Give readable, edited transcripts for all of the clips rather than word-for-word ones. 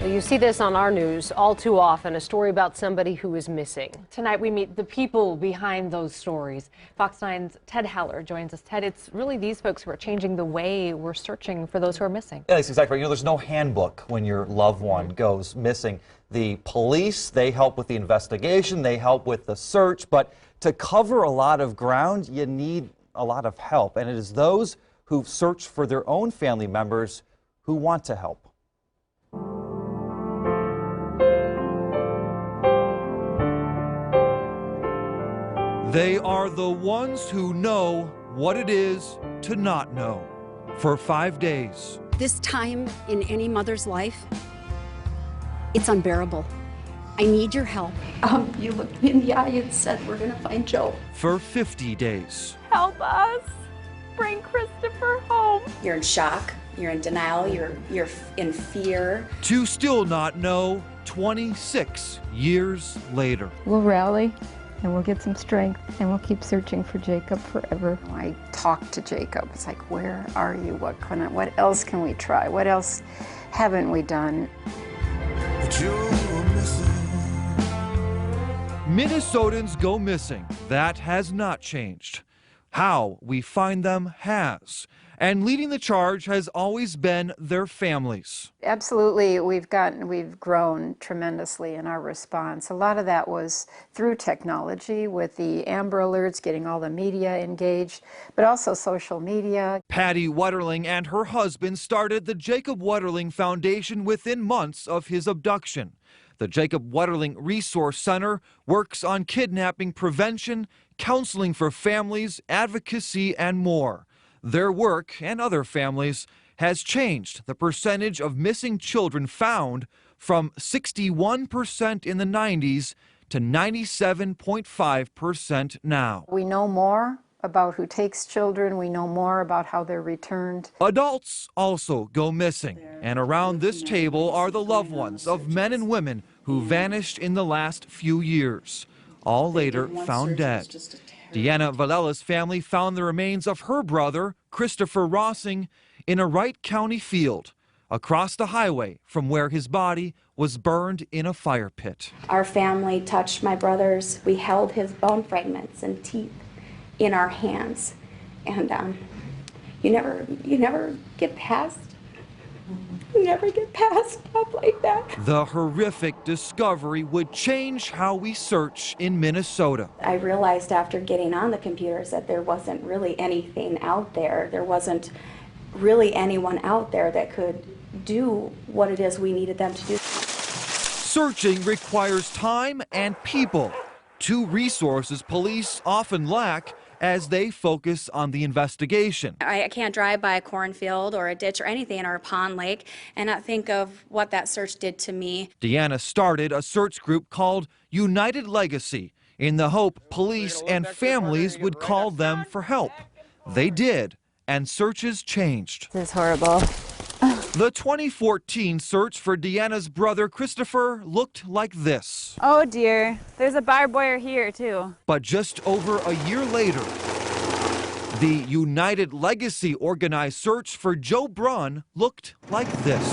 Well, you see this on our news all too often, a story about somebody who is missing. Tonight we meet the people behind those stories. Fox 9's Ted Heller joins us. Ted, it's really these folks who are changing the way we're searching for those who are missing. Yeah, that's exactly right. You know, there's no handbook when your loved one goes missing. The police, they help with the investigation, they help with the search, but to cover a lot of ground, you need a lot of help. And it is those who search for their own family members who want to help. They are the ones who know what it is to not know. For 5 days. This time in any mother's life, it's unbearable. I need your help. You looked me in the eye and said, we're gonna find Joe. For 50 days. Help us! Bring Christopher home! You're in shock, you're in denial, you're in fear. To still not know 26 years later. We'll rally and we'll get some strength and we'll keep searching for Jacob forever. I talked to Jacob. It's like, where are you? What else can we try? What else haven't we done? But you're missing. Minnesotans go missing. That has not changed. How we find them has. And leading the charge has always been their families. Absolutely, we've grown tremendously in our response. A lot of that was through technology with the Amber Alerts, getting all the media engaged, but also social media. Patty Wetterling and her husband started the Jacob Wetterling Foundation within months of his abduction. The Jacob Wetterling Resource Center works on kidnapping prevention, counseling for families, advocacy, and more. Their work, and other families, has changed the percentage of missing children found from 61% in the 90s to 97.5% now. We know more about who takes children. We know more about how they're returned. Adults also go missing, and around this table are the loved ones of men and women who vanished in the last few years, all later found dead. Deanna Valella's family found the remains of her brother, Christopher Rossing, in a Wright County field across the highway from where his body was burned in a fire pit. Our family touched my brother's. We held his bone fragments and teeth in our hands. And you never get past. You never get past stuff like that. The horrific discovery would change how we search in Minnesota. I realized after getting on the computers that there wasn't really anything out there. There wasn't really anyone out there that could do what it is we needed them to do. Searching requires time and people, two resources police often lack as they focus on the investigation. I can't drive by a cornfield or a ditch or anything or a pond lake and not think of what that search did to me. Deanna started a search group called United Legacy in the hope police and families would call them for help. They did, and searches changed. This is horrible. The 2014 search for Deanna's brother Christopher looked like this. Oh dear, there's a barbed wire here too. But just over a year later, the United Legacy organized search for Joe Brunn looked like this.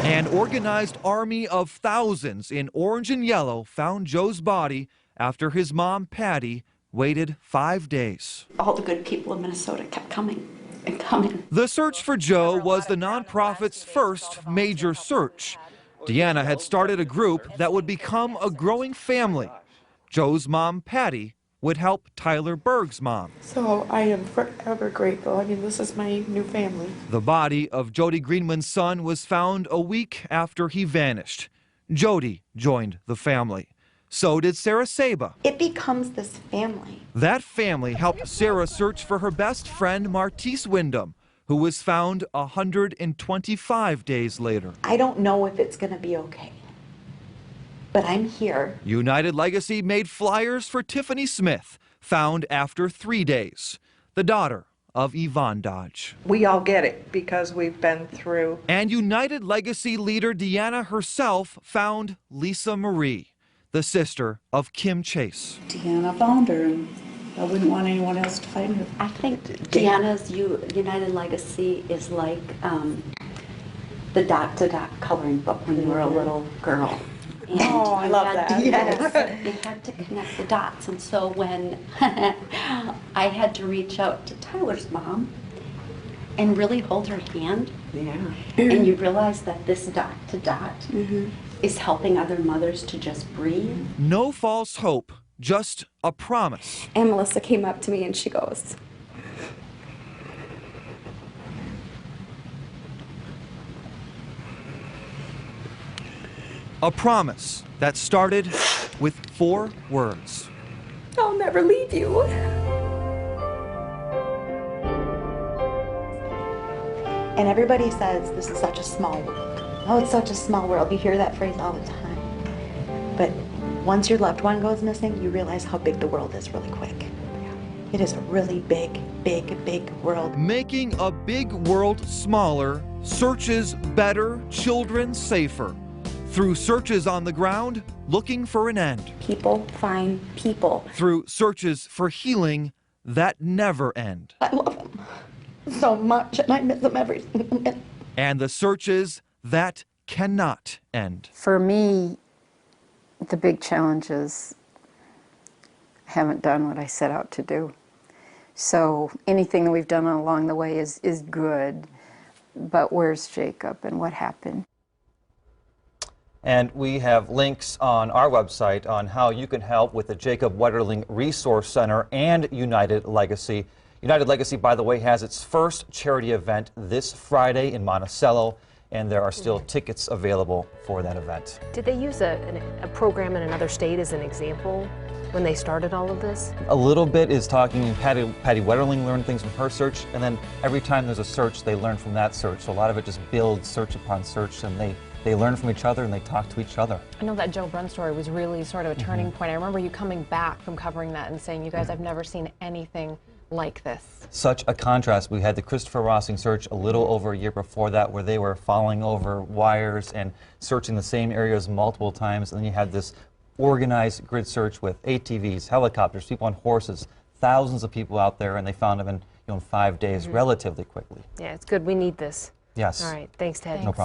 An organized army of thousands in orange and yellow found Joe's body after his mom, Patty, waited 5 days. All the good people of Minnesota kept coming and coming. The search for Joe was the nonprofit's first major search. Deanna had started a group that would become a growing family. Joe's mom, Patty, would help Tyler Berg's mom. So I am forever grateful. I mean, this is my new family. The body of Jody Greenman's son was found a week after he vanished. Jody joined the family. So did Sarah Saba. It becomes this family. That family helped Sarah search for her best friend, Martise Wyndham, who was found 125 days later. I don't know if it's going to be okay, but I'm here. United Legacy made flyers for Tiffany Smith, found after 3 days, the daughter of Yvonne Dodge. We all get it because we've been through. And United Legacy leader Deanna herself found Lisa Marie, the sister of Kim Chase. Deanna found her, and I wouldn't want anyone else to find her. I think Deanna's United Legacy is like the dot-to-dot coloring book when you were a little girl. And Oh, I love that. Yes, you had to connect the dots. And so when I had to reach out to Tyler's mom and really hold her hand, and you realize that this dot-to-dot is helping other mothers to just breathe. No false hope, just a promise. And Melissa came up to me and she goes, A promise that started with 4 words. "I'll never leave you." And everybody says this is such a small world. Oh, it's such a small world. You hear that phrase all the time. But once your loved one goes missing, you realize how big the world is really quick. It is a really big, big, big world. Making a big world smaller, searches better, children safer. Through searches on the ground, looking for an end. People find people. Through searches for healing that never end. I love them so much, and I miss them every single minute. And the searches that cannot end. For me, the big challenge is I haven't done what I set out to do. So anything that we've done along the way is good, but where's Jacob and what happened? And we have links on our website on how you can help with the Jacob Wetterling Resource Center and United Legacy. United Legacy, by the way, has its first charity event this Friday in Monticello, and there are still tickets available for that event. Did they use a program in another state as an example when they started all of this? A little bit is talking, Patty Wetterling learned things from her search, and then every time there's a search, they learn from that search. So a lot of it just builds search upon search, and they learn from each other and they talk to each other. I know that Joe Brunn story was really sort of a turning point. I remember you coming back from covering that and saying, you guys, I've never seen anything like this. Such a contrast. We had the Christopher Rossing search a little over a year before that, where they were falling over wires and searching the same areas multiple times. And then you had this organized grid search with ATVs, helicopters, people on horses, thousands of people out there, and they found them in 5 days relatively quickly. Yeah, it's good. We need this. Yes. All right. Thanks, Ted. No problem.